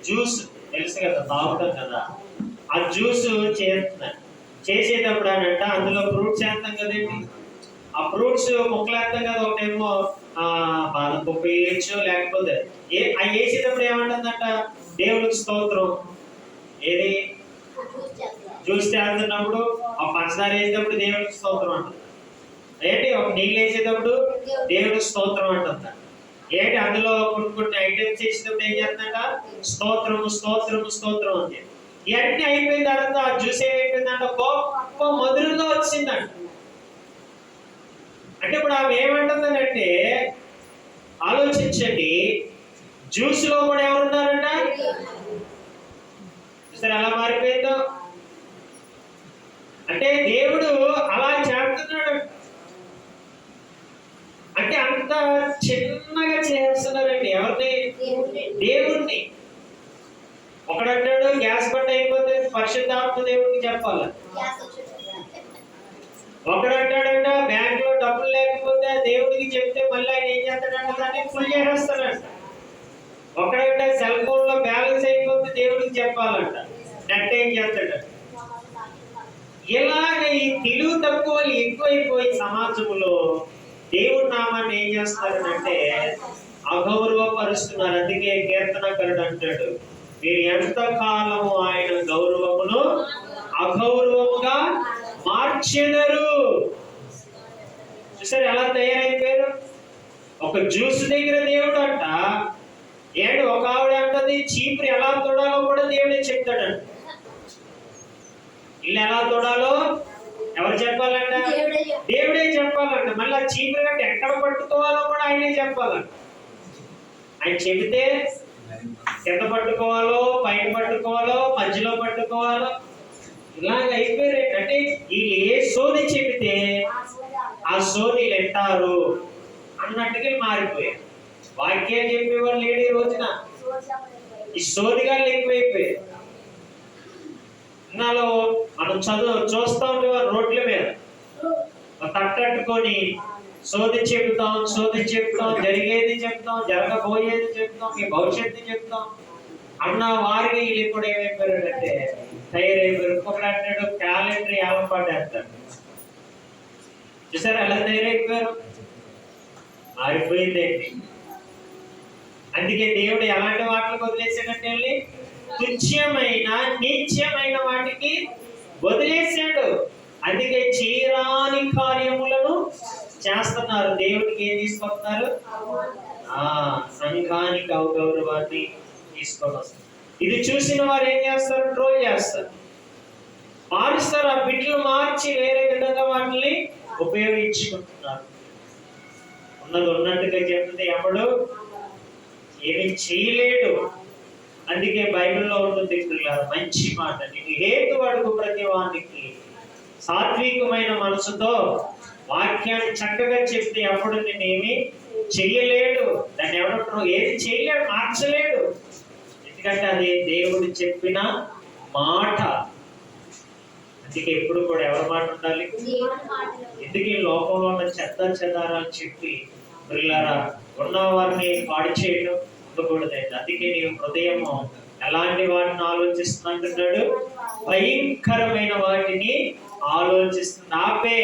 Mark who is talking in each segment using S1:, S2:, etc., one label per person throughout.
S1: Juice తెలుసు కదా, తాగుతాం కదా, ఆ జ్యూస్ చేస్తున్నారు. చేసేటప్పుడు అనంట అందులో ఫ్రూట్స్ వేస్తాం కదండి, ఆ ఫ్రూట్స్ ముక్కలు వేస్తాం కదా. ఒకటేమో బాదం పప్పు వేయచ్చు, లేకపోతే అవి వేసేటప్పుడు ఏమంటుందంట, దేవుడికి స్తోత్రం. ఏది జ్యూస్ చేస్తున్నప్పుడు ఆ పంచదార వేసేటప్పుడు దేవుడికి స్తోత్రం అంటుంది. ఏంటి ఒక నీళ్ళు వేసేటప్పుడు దేవుడికి స్తోత్రం అంటుందా. ఏంటి అందులో కొన్ని ఐటమ్స్ చేసేటప్పుడు ఏం చేస్తుందంట, స్తోత్రము స్తోత్రము స్తోత్రం అని. ఇవన్నీ అయిపోయిన తర్వాత ఆ జ్యూస్ ఏమైపోయిందంట, గొప్ప మధురంగా వచ్చిందంట. అంటే ఇప్పుడు ఆమె ఏమంటుందంటే, ఆలోచించండి, జ్యూస్ లో కూడా ఎవరున్నారంట, సరే ఎలా మారిపోయిందో. అంటే దేవుడు అలా చేస్తున్నాడు. అంటే అంత చిన్నగా చేస్తున్నారండి. ఎవరిని? దేవుణ్ణి. ఒకడంటాడు గ్యాస్ బండ్ అయిపోతే పరిశుద్ధాత్మ దేవుడికి చెప్పాల. ఒకడంటాడంట బ్యాంక్ లో డబ్బులు లేకపోతే దేవుడికి చెప్తే మళ్ళీ ఆయన ఏం చేస్తాడంట, దాన్ని ఫుల్ చేసేస్తాడంట. ఒకడంట సెల్ ఫోన్ లో బ్యాలెన్స్ అయిపోతే దేవుడికి చెప్పాలంట, నెట్ ఏం చేస్తాడంట. ఇలాగ ఈ తెలుగు తక్కువ ఎక్కువైపోయి సమాజంలో దేవుడి నామాన్ని ఏం చేస్తారనంటే అగౌరవపరుస్తున్నారు. అందుకే కీర్తనకారుడు అంటాడు, మీరు ఎంత కాలము ఆయన గౌరవమును అగౌరవముగా మార్చెదరు. చూసారు ఎలా తయారైపోయారు. ఒక జ్యూస్ దగ్గర దేవుడు అంట, ఏంటి ఒక ఆవిడ అంటది చీపురు ఎలా తొడాలో కూడా దేవుడే చెప్తాడంట. ఇల్లు ఎలా తోడాలో ఎవరు చెప్పాలంట, దేవుడే చెప్పాలంట. మళ్ళీ ఆ చీపురు గట్ట ఎక్కడ పట్టుకోవాలో కూడా ఆయనే చెప్పాలంట. ఆయన చెబితే కింద పట్టుకోవాలో, పైన పట్టుకోవాలో, మధ్యలో పట్టుకోవాలో, ఇలాగ అయిపోయారు. అంటే వీళ్ళు ఏ సోది చెబితే ఆ సోది వింటారు అన్నట్టుగా మారిపోయారు. వాక్యాలు చెప్పేవాళ్ళు లేడు ఈ రోజున, ఈ సోదిగాళ్ళు ఎక్కువైపోయారు. నాలో మనం చూస్తా ఉండేవారు రోడ్ల మీద తట్టట్టుకొని సోది చెప్తాం, జరిగేది చెప్తాం, జరగబోయేది చెప్తాం, మీ భవిష్యత్తు చెప్తాం అన్న వారికి వీళ్ళు ఇప్పుడు ఏమైపోయారంటే తయారైపోయారు. ఒకడు అంటాడు క్యాలెండర్ ఏలపాటేస్తాడు. చూసారు ఎలా తయారైపోయారు, మారిపోయిందేంటి. అందుకే దేవుడు ఎలాంటి వాటికి వదిలేసాడంటే వెళ్ళి తుచ్చమైన నీచ్యమైన వాటికి వదిలేశాడు. అందుకే చీరాని కార్యములను చేస్తున్నారు. దేవుడికి ఏం తీసుకొస్తున్నారు, సంఘానికి అగౌరవాన్ని తీసుకొని వస్తారు. ఇది చూసిన వారు ఏం చేస్తారు, ట్రోల్ చేస్తారు, మారుస్తారు. ఆ బిడ్డలు మార్చి వేరే విధంగా వాటిని ఉపయోగించుకుంటున్నారు. ఉన్నది ఉన్నట్టుగా చెప్తే ఎవడు ఏమి చేయలేడు. అందుకే బైబిల్లో ఉంటుంది మంచి మాట, నీకు హేతు అడుగు ప్రతి వానికి సాత్వికమైన మనసుతో వాక్యాన్ని చక్కగా చెప్తే అప్పుడు నేనేమి చెయ్యలేడు. దాన్ని ఎవరు ఏది చేయలేడు, మార్చలేడు. ఎందుకంటే అది దేవుడు చెప్పిన మాట. అందుకే ఎప్పుడు కూడా ఎవరి మాట ఉండాలి. ఎందుకు ఈ లోకంలో ఉన్న చెదారాలు చెప్పి పిల్లరా ఉన్న వారిని పాడు చేయడం ఉండకూడదండి. అందుకే నీ హృదయము ఎలాంటి వాటిని ఆలోచిస్తుంటున్నాడు, భయంకరమైన వాటిని ఆలోచిస్తుంది. ఆపే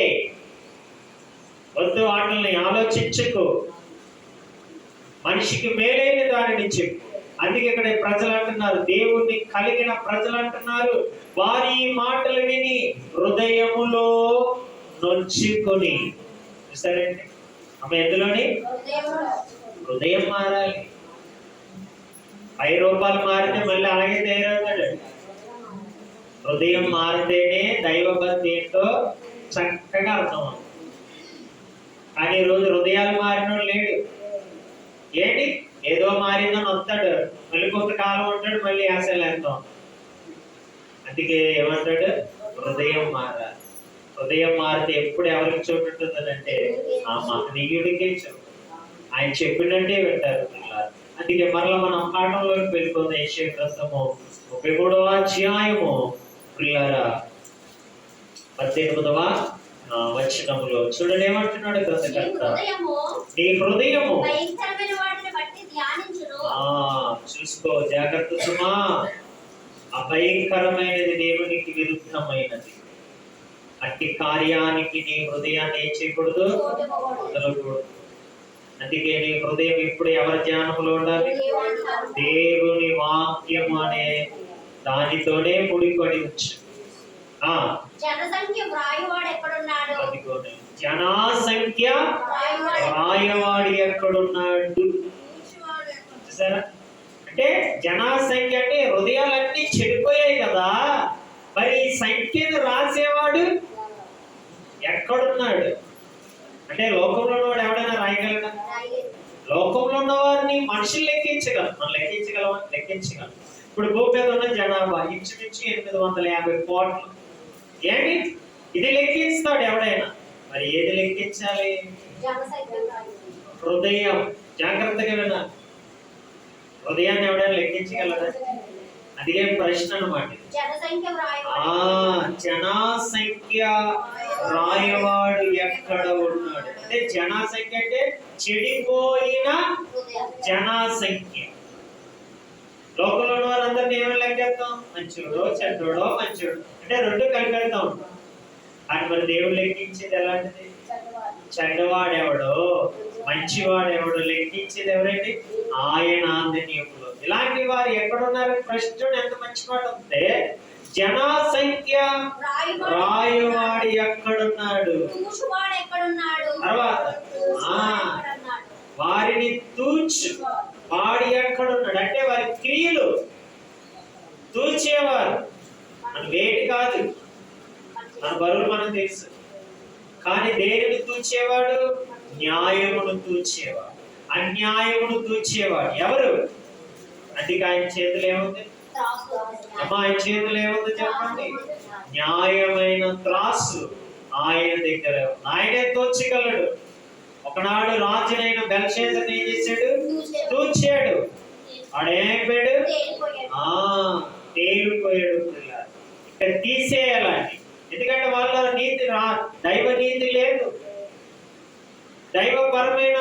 S1: వద్దు, వాటిని ఆలోచించకు, మనిషికి మేలైన దానిని చెప్పు. అందుకే ఇక్కడ ప్రజలు అంటున్నారు, దేవుణ్ణి కలిగిన ప్రజలు అంటున్నారు, వారి మాటలు విని హృదయములో నొచ్చుకొని. సరే అండి, ఆమె ఎందులోని హృదయం మారాలి. 5 రూపాయలు మారితే మళ్ళీ అలాగే తయారవుతాడు. హృదయం మారితేనే దైవభక్తి ఏంటో చక్కగా అర్థం. కానీ ఈరోజు హృదయాలు మారిన లేడు. ఏంటి ఏదో మారిందని వస్తాడు, మళ్ళీ కొంతకాలం ఉంటాడు, మళ్ళీ ఆశలేస్తాం. అందుకే ఏమంటాడు, హృదయం మారాలి. హృదయం మారితే ఎప్పుడు ఎవరికి చోటు ఉంటుందంటే ఆ మహనీయుడికే చోటు. ఆయన చెప్పినట్టే వింటారు. అందుకే మరలా మనం పాఠంలోకి వెళ్ళిపోతే యెషయా గ్రంథము 33వ అధ్యాయము పిల్లరా 18వ వచనములో చూడండి ఏమంటున్నాడు గ్రంథకర్త, నీ హృదయము చూసుకో, జాగ్రత్త సుమా. అభయంకరమైనది, దేవునికి విరుద్ధమైనది. అట్టి కార్యానికి నీ హృదయాన్ని ఏం చేయకూడదు, వదలకూడదు. అందుకే నీ హృదయం ఇప్పుడు ఎవరి ధ్యానంలో ఉండాలి? దేవుని వాక్యం అనే దానితోనే ముడిపడి వచ్చు.
S2: జనసంఖ్య
S1: రాయవాడు ఎక్కడున్నాడు? చూసారా? అంటే జనాసంఖ్య అంటే హృదయాలన్నీ చెడిపోయాయి కదా, మరి సంఖ్యను రాసేవాడు ఎక్కడున్నాడు? అంటే లోకంలో ఉన్నవాడు ఎవడైనా రాయగలడా? లోకంలో ఉన్న వారిని మనుషులు లెక్కించగలం, మనం లెక్కించగలం. ఇప్పుడు భూమి మీద ఉన్న జనాభా ఇంచుమించు 850 కోట్లు. ఏంటి ఇది లెక్కిస్తాడు ఎవడైనా? మరి ఏది లెక్కించాలి? హృదయం. జాగ్రత్తగా వినాలి. హృదయాన్ని ఎవడైనా లెక్కించగలరా? అదిగే ప్రశ్న అన్నమాట. జనాసంఖ్య రాయవాడు ఎక్కడ ఉన్నాడు? అంటే జనాసంఖ్య అంటే చెడిపోయిన జనాసంఖ్య. లోకంలో ఉన్న వారందరినీ ఏమైనా లెక్కేస్తాం? మంచోడో చెడ్డోడో, మంచోడు అంటే రెండు కలిపేస్తా ఉంటాం. కానీ మరి దేవుడు లెక్కించేది ఎలాంటిది? చెడ్డవాడెవడో మంచివాడెవడో లెక్కించేది ఎవరండి? ఆయన ఆందనీయులు. ఇలాంటి వారు ఎక్కడున్నారు? ప్రశ్న ఎంత మంచి మాట ఉంటే, జనాసంఖ్య రాయవాడు ఎక్కడున్నాడు? తర్వాత వారిని తూచు వాడు ఎక్కడున్నాడు అంటే వారి క్రియలు తూచేవారు. మన వేటి కాదు, మన బరువులు మనకు తెలుసు. కానీ దేనిని తూచేవాడు? న్యాయమును తూచేవాడు, అన్యాయమును తూచేవాడు ఎవరు? అందుకే ఆయన చేతులు ఏముంది? ఆయన చేతులు ఏముంది చెప్పండి? న్యాయమైన త్రాసు ఆయన దగ్గర. ఆయనే తోచగలడు. ఒకనాడు రాజునైన బెల్షాజరుని ఏం చేశాడు? తూచాడు. వాడేమైపోయాడు? తేలిపోయాడు. ఇక్కడ తీసేయాలండి. ఎందుకంటే వాళ్ళ నీతి దైవ నీతి లేదు, దైవపరమైన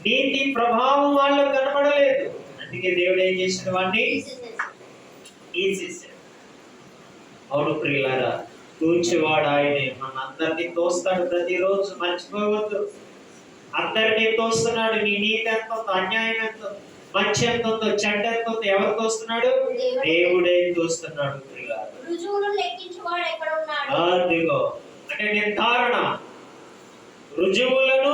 S1: నీతి ప్రభావం వాళ్ళకు కనబడలేదు. అందుకే దేవుడు ఏం చేసిన వాడిని తీసేసాడు. అవును ప్రియులారా, తూచేవాడు ఆయనే. మన అందరినీ తోస్తాడు ప్రతిరోజు, మర్చిపోవద్దు. అందరినీ తోస్తున్నాడు. నీ నీతి ఎంత ఉందో, అన్యాయం ఎంత ఉందో, మంచి ఎంత ఉందో, చెడ్డ ఎంత ఉందో ఎవరు తోస్తున్నాడు? దేవుడే తోస్తున్నాడు. అదిగో అంటే నిర్ధారణ. రుజువులను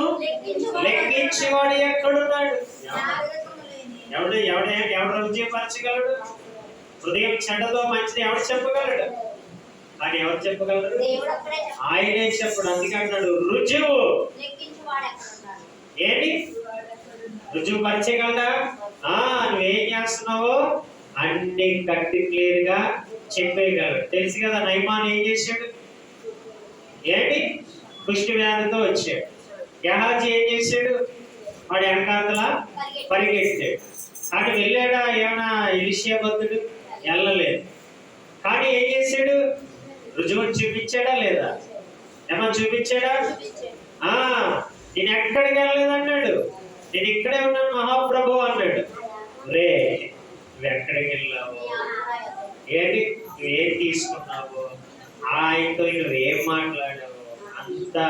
S1: లెక్కించేవాడు ఎక్కడున్నాడు? ఎవడు రుజువుపరచగలడు? హృదయం చెడ్డదో మంచిది ఎవడు చెప్పగలడు? కానీ ఎవరు చెప్పగలరు? ఆయనే చెప్పడు. అందుకే అంటున్నాడు రుజువు. ఏంటి రుజువు పరిచయగలడా? నువ్వేం చేస్తున్నావో అన్ని కట్టి క్లియర్ గా చెప్పేయగలడు. తెలుసు కదా నయమాన్ ఏం చేశాడు? ఏంటి కుష్టి వ్యాధితో వచ్చాడు. గెహాజీ ఏం చేశాడు? వాడు వెనకాతల పరిగెత్తాడు. కానీ వెళ్ళాడా ఏమైనా? ఎలీషా భక్తుడు వెళ్ళలేదు. కానీ ఏం చేశాడు? రుజువుని చూపించాడా లేదా? ఏమన్నా చూపించాడా? నేను ఎక్కడికి వెళ్ళలేదు అన్నాడు. నేను ఇక్కడే ఉన్నాను మహాప్రభు అన్నాడు. రే నువ్వు ఎక్కడికి వెళ్ళావు? ఏంటి నువ్వేం తీసుకున్నావు? ఆయనతో నువ్వేం మాట్లాడావు? అంతా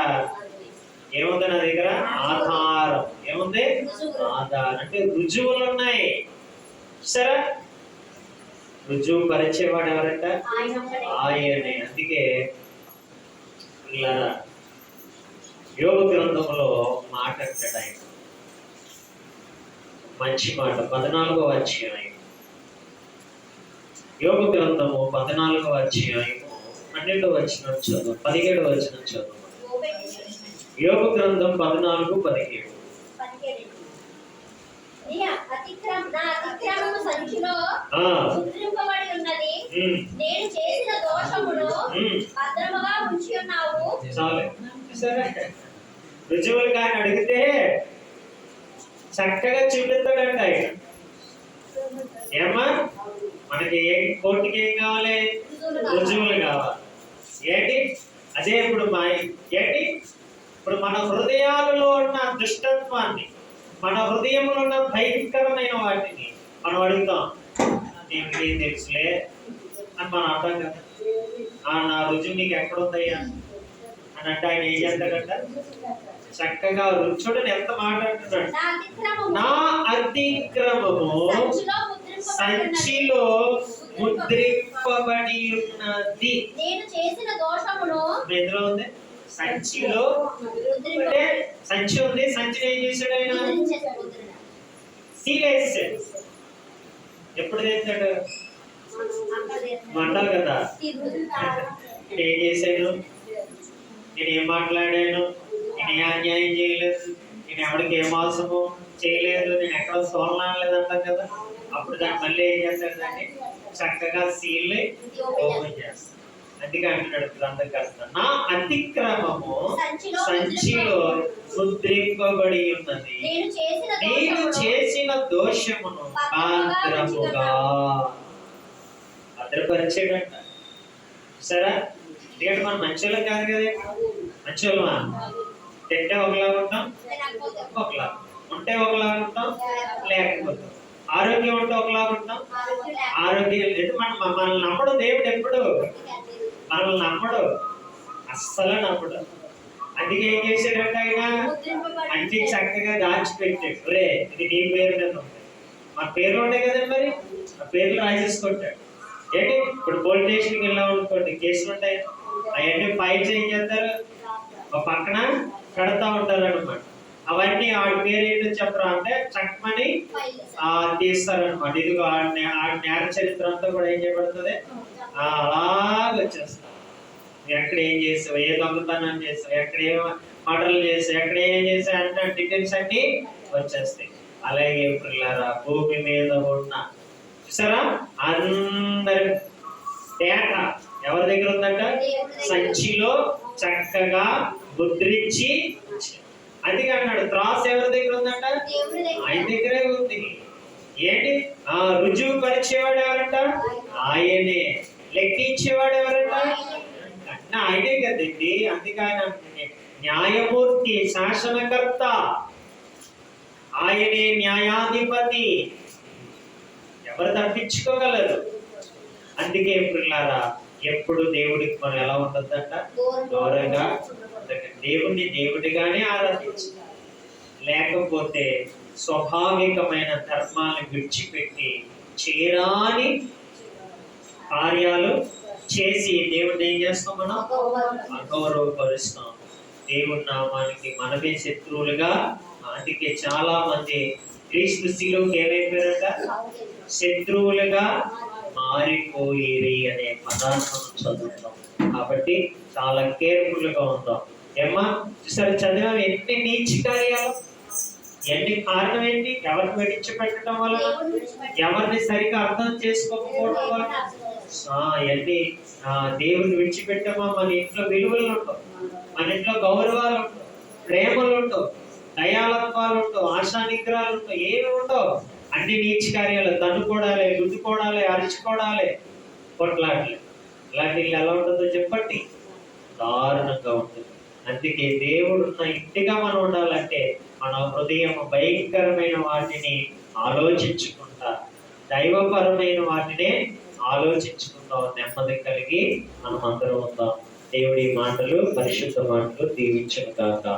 S1: ఏముంది నా దగ్గర? ఆధారం. ఏముంది? ఆధారం అంటే రుజువులు ఉన్నాయి. సరే, రుజువు పరిచేవాడు ఎవరంట? ఆయనే. అందుకే ఇలా యోగ గ్రంథంలో మాట అంటాడు ఆయన, మంచి మాట. 14వ అధ్యాయం యోగ గ్రంథము 14వ అధ్యాయము 12వ వచనం చదువు, 17వ వచనం చదువు. యోగ గ్రంథం 14:17. రుజువులు కానీ అడిగితే చక్కగా చూపిస్తాడంట ఆయన. ఏమా మనకి కోర్టుకి ఏం కావాలి? రుజువులు కావాలి. ఏంటి అదే ఇప్పుడు ఏంటి ఇప్పుడు మన హృదయాలలో ఉన్న దుష్టత్వాన్ని, మన హృదయంలో ఉన్న భయంకరమైన వాటిని మనం అడుగుతాం, దేవుడికి ఏం తెలుసులే అని మనం అర్థం కదా. నా రుజువు నీకు ఎక్కడుందయ్యా అని అంటే ఆయన ఏం చేస్తాడంట, చక్కగా రుచుడని ఎంత మాట్లాడుతున్నాడు. నా అతిక్రమము సంచిలో ముద్రింపబడి ఉన్నది.
S2: నేను చేసిన దోషమును
S1: ఎందులో ఉంది? సంచిలో. అంటే సంచి ఉంది, సంచిని ఏం చేశాడు ఆయన? సీలేసాడు. ఎప్పుడు తెచ్చాడు? మంటలు కదా. ఏం చేశాడు? నేను ఏం మాట్లాడాను, నేను ఏ అన్యాయం చేయలేదు, నేను ఎవరికి ఏ మోసము చేయలేదు, నేను ఎక్కడ సోలనాడలేదు అంటాం కదా. అప్పుడు దాన్ని మళ్ళీ ఏం చేస్తాడు? దాన్ని చక్కగా సీల్ ఓపెన్ చేస్తాడు. అందుకే అంటున్నాడు గ్రంథకర్త, నా అతిక్రమము సంచిలో ముద్రింపబడి ఉన్నది, నేను చేసిన దోషమును భద్రముగా భద్రపరిచాడంట. సరే, ఎందుకంటే మనం మంచోళ్ళం కాదు కదా. మంచోళ్ళమా? తింటే ఒకలాగా ఉంటాం, ఒకలాగా ఉంటే ఒకలాగా ఉంటాం, లేకపోతే ఆరోగ్యం ఉంటే ఒకలాగా ఉంటాం, ఆరోగ్యం లేదు. మనల్ని నమ్మడు దేవుడు, ఎప్పుడు మనల్ని నమ్మడు, అస్సలు నమ్మడు. అందుకే ఏం చేశాడంటే ఆయన మంచి చక్కగా దాచిపెట్టాడు. రే, ఇది నీ పేరు మీద ఉంది, మా పేర్లు ఉంటాయి కదండి, మరి ఆ పేర్లు రాసేసుకుంటాడు. ఏంటి ఇప్పుడు పోలీస్ స్టేషన్కి వెళ్ళాం అనుకోండి, కేసులు ఉంటాయి, అవన్నీ ఫైల్స్ ఏం చేస్తారు, ఒక పక్కన కడతా ఉంటారు అనమాట. అవన్నీ ఆడి పేరు ఏంటో చెప్పరా అంటే చక్కమని తీస్తారనమాట. ఇదిగో ఆడి నేర చరిత్ర అంతా కూడా ఏం చేయబడుతుంది, అలాగ వచ్చేస్తాం. ఎక్కడ ఏం చేసావు, ఏ దొంగతనం చేసావు, ఎక్కడ ఏం మర్డర్లు చేసావు, ఎక్కడ ఏం చేసావు అంటే డీటెయిల్స్ అన్ని వచ్చేస్తాయి. అలాగే పిల్లరా, భూమి మీద ఉన్న చూసారా అందరి డేటా ఎవరి దగ్గర ఉందంట? సంచిలో చక్కగా ముద్రించి. అందుకే అన్నాడు, త్రాసు ఎవరి దగ్గర ఉందంట? ఆయన దగ్గరే ఉంది. ఏంటి? రుజువు పరిచేవాడు ఎవరంట? ఆయనే. లెక్కించేవాడు ఎవరంట? ఆయనే కదండి. అందుకే ఆయన న్యాయమూర్తి, శాసనకర్త, ఆయనే న్యాయాధిపతి. ఎవరు తప్పించుకోగలరు? అందుకే పిల్లారా, ఎప్పుడు దేవుడికి మనం ఎలా ఉంటుందంట? దూరంగా. దేవుణ్ణి దేవుడిగానే ఆరాధించాలి. లేకపోతే స్వాభావికమైన ధర్మాన్ని విడిచిపెట్టి చేరాని కార్యాలు చేసి దేవుడిని ఏం చేస్తాం? మనం అగౌరవపరుస్తాం. దేవుడి నామానికి మనమే శత్రువులుగా. అందుకే చాలా మంది క్రీస్తు శిలువకి ఏమైపోయారట? శత్రువులుగా మారిపోయేది అనే పదార్థం చదువుతాం. కాబట్టి చాలా కేర్ఫుల్ గా ఉంటాం. ఏమ్మా చూసారు, చదివా ఎన్ని నీచ కార్యాలు, ఎన్ని కారణం ఏంటి? ఎవరిని విడిచిపెట్టడం వల్ల, ఎవరిని సరిగా అర్థం చేసుకోకపోవడం వల్ల. ఎన్ని దేవుని విడిచిపెట్టమా మన ఇంట్లో విలువలు ఉండవు, మన ఇంట్లో గౌరవాలు ఉండవు, ప్రేమలు ఉండవు, దయాలత్వాలు ఉండవు, ఆశా నిగ్రహాలు ఉండవు, ఏమి ఉండవు. అన్ని నీచ కార్యాలు, తన్నుకోవడాలి, గుద్దుకోవడాలి, అరుచుకోవడాలి, కొట్లాడాలి. ఇలాంటి ఎలా ఉంటుందో చెప్పండి, దారుణంగా ఉంటుంది. అందుకే దేవుడు ఉన్న ఇంటిగా మనం ఉండాలంటే మన హృదయం భయంకరమైన వాటిని ఆలోచించుకుంటా, దైవపరమైన వాటినే ఆలోచించుకుంటా నెమ్మది కలిగి మనం అందరం ఉందాం. దేవుడి మాటలు, పరిశుద్ధ మాటలు దీవించును గాక.